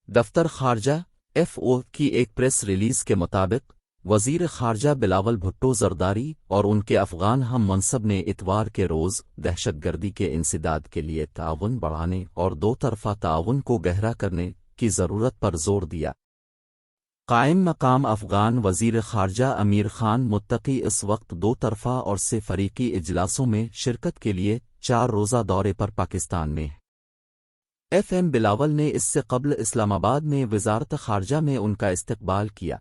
دفتر خارجہ F O کی ایک پریس ریلیز کے مطابق وزیر خارجہ بلاول بھٹو زرداری اور ان کے افغان ہم منصب نے اتوار کے روز دہشت گردی کے انسداد کے لیے تعاون بڑھانے اور دو طرفہ تعاون کو گہرا کرنے کی ضرورت پر زور دیا۔ قائم مقام افغان وزیر خارجہ امیر خان متقی اس وقت دو طرفہ اور سے فریقی اجلاسوں میں شرکت کے لیے 4 روزہ دورے پر پاکستان میں ہیں۔ ایف ایم بلاول نے اس سے قبل اسلام آباد میں وزارت خارجہ میں ان کا استقبال کیا۔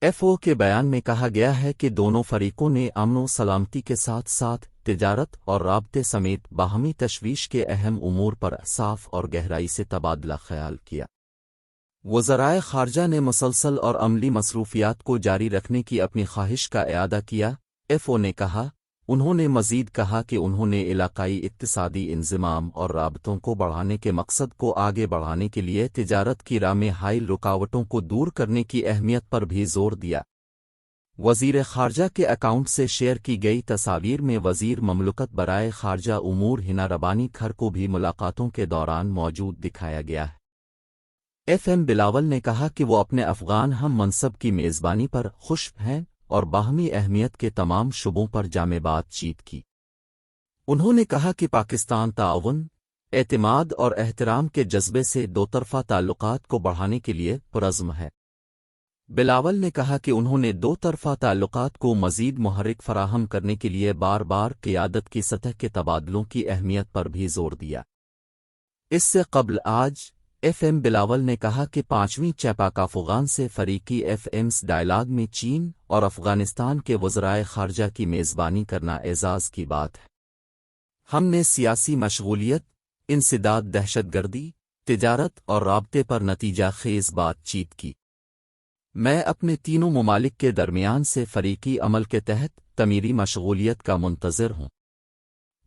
ایف او کے بیان میں کہا گیا ہے کہ دونوں فریقوں نے امن و سلامتی کے ساتھ ساتھ تجارت اور رابطے سمیت باہمی تشویش کے اہم امور پر صاف اور گہرائی سے تبادلہ خیال کیا۔ وزرائے خارجہ نے مسلسل اور عملی مصروفیات کو جاری رکھنے کی اپنی خواہش کا اعادہ کیا۔ ایف او نے کہا، انہوں نے مزید کہا کہ انہوں نے علاقائی اقتصادی انضمام اور رابطوں کو بڑھانے کے مقصد کو آگے بڑھانے کے لیے تجارت کی راہ میں حائل رکاوٹوں کو دور کرنے کی اہمیت پر بھی زور دیا۔ وزیر خارجہ کے اکاؤنٹ سے شیئر کی گئی تصاویر میں وزیر مملکت برائے خارجہ امور ہنا ربانی کھر کو بھی ملاقاتوں کے دوران موجود دکھایا گیا ہے۔ ایف ایم بلاول نے کہا کہ وہ اپنے افغان ہم منصب کی میزبانی پر خوش ہیں اور باہمی اہمیت کے تمام شعبوں پر جامع بات چیت کی۔ انہوں نے کہا کہ پاکستان تعاون، اعتماد اور احترام کے جذبے سے دو طرفہ تعلقات کو بڑھانے کے لیے پرعزم ہے۔ بلاول نے کہا کہ انہوں نے دو طرفہ تعلقات کو مزید محرک فراہم کرنے کے لیے بار بار قیادت کی سطح کے تبادلوں کی اہمیت پر بھی زور دیا۔ اس سے قبل آج ایف ایم بلاول نے کہا کہ 5ویں چیپاک افغان سے فریقی ایف ایمز ڈائلاگ میں چین اور افغانستان کے وزرائے خارجہ کی میزبانی کرنا اعزاز کی بات ہے۔ ہم نے سیاسی مشغولیت، انسداد، دہشت گردی، تجارت اور رابطے پر نتیجہ خیز بات چیت کی۔ میں اپنے تینوں ممالک کے درمیان سے فریقی عمل کے تحت تعمیری مشغولیت کا منتظر ہوں۔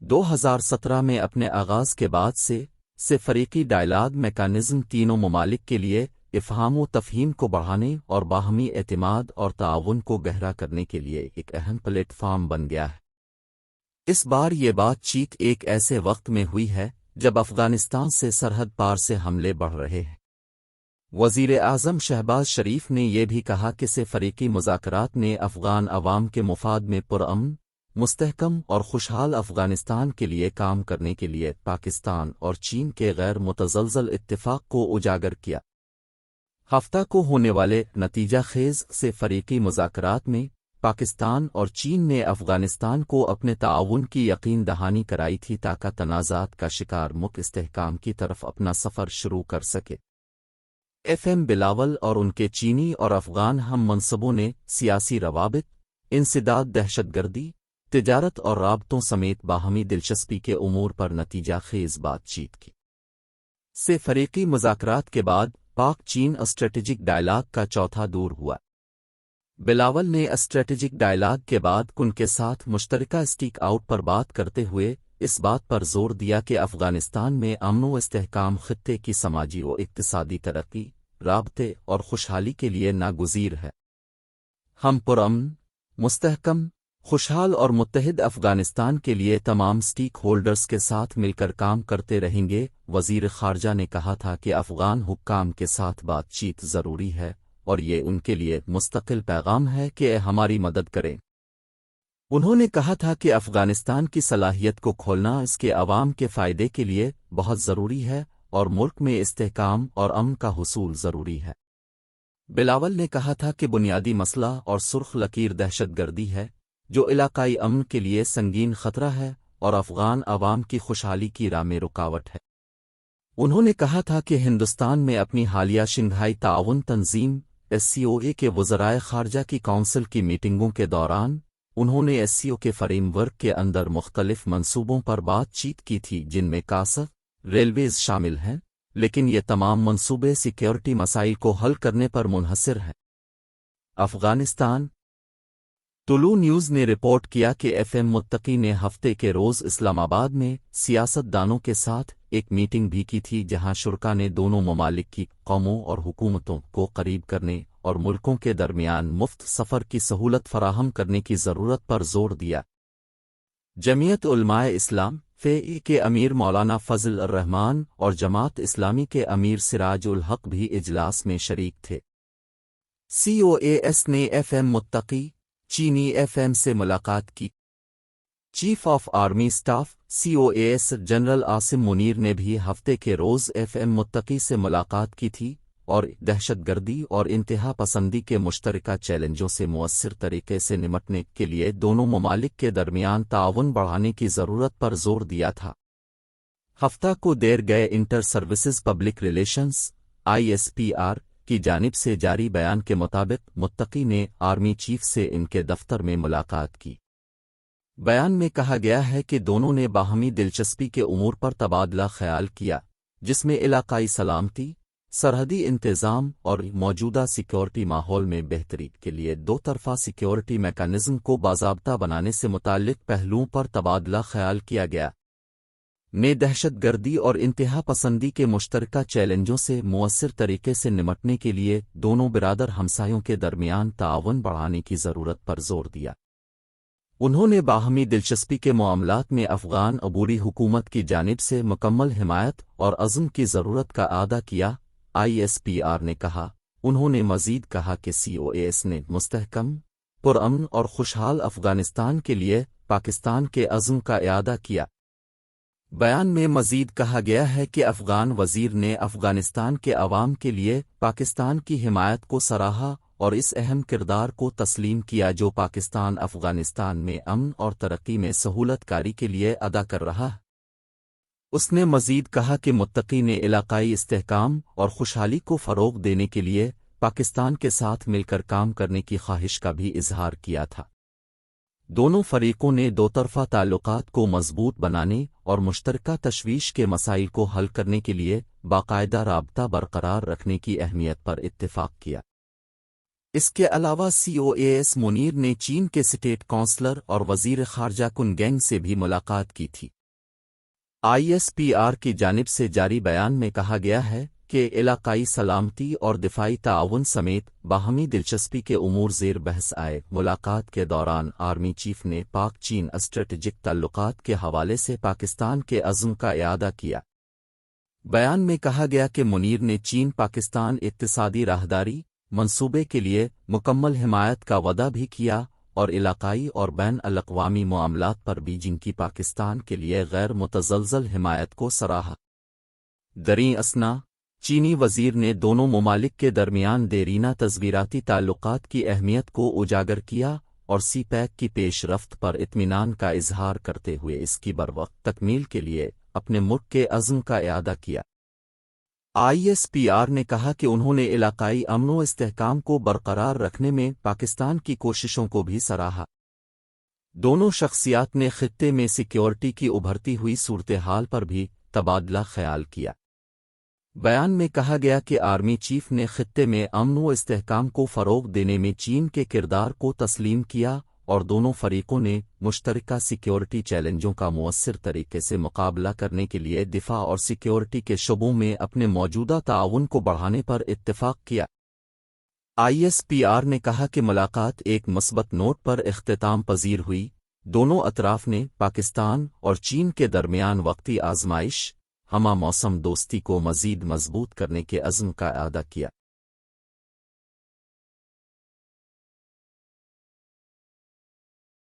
2017 میں اپنے آغاز کے بعد سے فریقی ڈائلاگ میکانزم تینوں ممالک کے لیے افہام و تفہیم کو بڑھانے اور باہمی اعتماد اور تعاون کو گہرا کرنے کے لیے ایک اہم پلیٹ فارم بن گیا ہے۔ اس بار یہ بات چیت ایک ایسے وقت میں ہوئی ہے جب افغانستان سے سرحد پار سے حملے بڑھ رہے ہیں۔ وزیر اعظم شہباز شریف نے یہ بھی کہا کہ فریقی مذاکرات نے افغان عوام کے مفاد میں پرامن، مستحکم اور خوشحال افغانستان کے لیے کام کرنے کے لیے پاکستان اور چین کے غیر متزلزل اتفاق کو اجاگر کیا۔ ہفتہ کو ہونے والے نتیجہ خیز فریقی مذاکرات میں پاکستان اور چین نے افغانستان کو اپنے تعاون کی یقین دہانی کرائی تھی تاکہ تنازعات کا شکار ملک استحکام کی طرف اپنا سفر شروع کر سکے۔ ایف ایم بلاول اور ان کے چینی اور افغان ہم منصبوں نے سیاسی روابط، انسداد، دہشت گردی، تجارت اور رابطوں سمیت باہمی دلچسپی کے امور پر نتیجہ خیز بات چیت کی۔ فریقی مذاکرات کے بعد پاک چین اسٹریٹجک ڈائلاگ کا چوتھا دور ہوا۔ بلاول نے اسٹریٹجک ڈائلاگ کے بعد ان کے ساتھ مشترکہ اسٹیک آؤٹ پر بات کرتے ہوئے اس بات پر زور دیا کہ افغانستان میں امن و استحکام خطے کی سماجی و اقتصادی ترقی، رابطے اور خوشحالی کے لیے ناگزیر ہے۔ ہم پرامن، مستحکم، خوشحال اور متحد افغانستان کے لیے تمام سٹیک ہولڈرز کے ساتھ مل کر کام کرتے رہیں گے۔ وزیر خارجہ نے کہا تھا کہ افغان حکام کے ساتھ بات چیت ضروری ہے اور یہ ان کے لیے مستقل پیغام ہے کہ ہماری مدد کریں۔ انہوں نے کہا تھا کہ افغانستان کی صلاحیت کو کھولنا اس کے عوام کے فائدے کے لیے بہت ضروری ہے اور ملک میں استحکام اور امن کا حصول ضروری ہے۔ بلاول نے کہا تھا کہ بنیادی مسئلہ اور سرخ لکیر دہشت گردی ہے، جو علاقائی امن کے لیے سنگین خطرہ ہے اور افغان عوام کی خوشحالی کی راہ میں رکاوٹ ہے۔ انہوں نے کہا تھا کہ ہندوستان میں اپنی حالیہ شنگھائی تعاون تنظیم SCOA کے وزرائے خارجہ کی کونسل کی میٹنگوں کے دوران انہوں نے SCO کے فریم ورک کے اندر مختلف منصوبوں پر بات چیت کی تھی جن میں کاسا، ریلویز شامل ہیں، لیکن یہ تمام منصوبے سیکیورٹی مسائل کو حل کرنے پر منحصر ہیں۔ افغانستان طلوع نیوز نے رپورٹ کیا کہ ایف ایم متقی نے ہفتے کے روز اسلام آباد میں سیاست دانوں کے ساتھ ایک میٹنگ بھی کی تھی جہاں شرکا نے دونوں ممالک کی قوموں اور حکومتوں کو قریب کرنے اور ملکوں کے درمیان مفت سفر کی سہولت فراہم کرنے کی ضرورت پر زور دیا۔ جمعیت علماء اسلام فے کے امیر مولانا فضل الرحمان اور جماعت اسلامی کے امیر سراج الحق بھی اجلاس میں شریک تھے۔ COAS نے FM متقی چینی FM سے ملاقات کی۔ Chief of army staff COAS general Asim Munir نے بھی ہفتے کے روز FM متقی سے ملاقات کی تھی اور دہشت گردی اور انتہا پسندی کے مشترکہ چیلنجوں سے مؤثر طریقے سے نمٹنے کے لیے دونوں ممالک کے درمیان تعاون بڑھانے کی ضرورت پر زور دیا تھا۔ ہفتہ کو دیر گئے Inter Services Public Relations ISPR کی جانب سے جاری بیان کے مطابق متقی نے آرمی چیف سے ان کے دفتر میں ملاقات کی۔ بیان میں کہا گیا ہے کہ دونوں نے باہمی دلچسپی کے امور پر تبادلہ خیال کیا، جس میں علاقائی سلامتی، سرحدی انتظام اور موجودہ سیکیورٹی ماحول میں بہتری کے لیے دو طرفہ سیکیورٹی میکانزم کو باضابطہ بنانے سے متعلق پہلوؤں پر تبادلہ خیال کیا گیا۔ میں دہشت گردی اور انتہا پسندی کے مشترکہ چیلنجوں سے مؤثر طریقے سے نمٹنے کے لیے دونوں برادر ہمسایوں کے درمیان تعاون بڑھانے کی ضرورت پر زور دیا۔ انہوں نے باہمی دلچسپی کے معاملات میں افغان عبوری حکومت کی جانب سے مکمل حمایت اور عزم کی ضرورت کا اعادہ کیا۔ ISPR نے کہا۔ انہوں نے مزید کہا کہ COAS نے مستحکم، پرامن اور خوشحال افغانستان کے لیے پاکستان کے عزم کا اعادہ کیا۔ بیان میں مزید کہا گیا ہے کہ افغان وزیر نے افغانستان کے عوام کے لیے پاکستان کی حمایت کو سراہا اور اس اہم کردار کو تسلیم کیا جو پاکستان افغانستان میں امن اور ترقی میں سہولت کاری کے لیے ادا کر رہا ہے۔ اس نے مزید کہا کہ متقی نے علاقائی استحکام اور خوشحالی کو فروغ دینے کے لیے پاکستان کے ساتھ مل کر کام کرنے کی خواہش کا بھی اظہار کیا تھا۔ دونوں فریقوں نے دو طرفہ تعلقات کو مضبوط بنانے اور مشترکہ تشویش کے مسائل کو حل کرنے کے لیے باقاعدہ رابطہ برقرار رکھنے کی اہمیت پر اتفاق کیا۔ اس کے علاوہ COAS منیر نے چین کے اسٹیٹ کونسلر اور وزیر خارجہ کن گینگ سے بھی ملاقات کی تھی۔ ISPR کی جانب سے جاری بیان میں کہا گیا ہے کہ علاقائی سلامتی اور دفاعی تعاون سمیت باہمی دلچسپی کے امور زیر بحث آئے۔ ملاقات کے دوران آرمی چیف نے پاک چین اسٹریٹجک تعلقات کے حوالے سے پاکستان کے عزم کا اعادہ کیا۔ بیان میں کہا گیا کہ منیر نے چین پاکستان اقتصادی راہداری منصوبے کے لیے مکمل حمایت کا وعدہ بھی کیا اور علاقائی اور بین الاقوامی معاملات پر بیجنگ کی پاکستان کے لیے غیر متزلزل حمایت کو سراہا۔ دریں اثنا چینی وزیر نے دونوں ممالک کے درمیان دیرینہ تصویراتی تعلقات کی اہمیت کو اجاگر کیا اور CPEC کی پیش رفت پر اطمینان کا اظہار کرتے ہوئے اس کی بروقت تکمیل کے لیے اپنے ملک کے عزم کا اعادہ کیا۔ ISPR نے کہا کہ انہوں نے علاقائی امن و استحکام کو برقرار رکھنے میں پاکستان کی کوششوں کو بھی سراہا۔ دونوں شخصیات نے خطے میں سیکیورٹی کی ابھرتی ہوئی صورتحال پر بھی تبادلہ خیال کیا۔ بیان میں کہا گیا کہ آرمی چیف نے خطے میں امن و استحکام کو فروغ دینے میں چین کے کردار کو تسلیم کیا اور دونوں فریقوں نے مشترکہ سیکیورٹی چیلنجوں کا مؤثر طریقے سے مقابلہ کرنے کے لیے دفاع اور سیکیورٹی کے شعبوں میں اپنے موجودہ تعاون کو بڑھانے پر اتفاق کیا۔ ISPR نے کہا کہ ملاقات ایک مثبت نوٹ پر اختتام پذیر ہوئی۔ دونوں اطراف نے پاکستان اور چین کے درمیان وقتی آزمائش ہمہ موسم دوستی کو مزید مضبوط کرنے کے عزم کا اعادہ کیا۔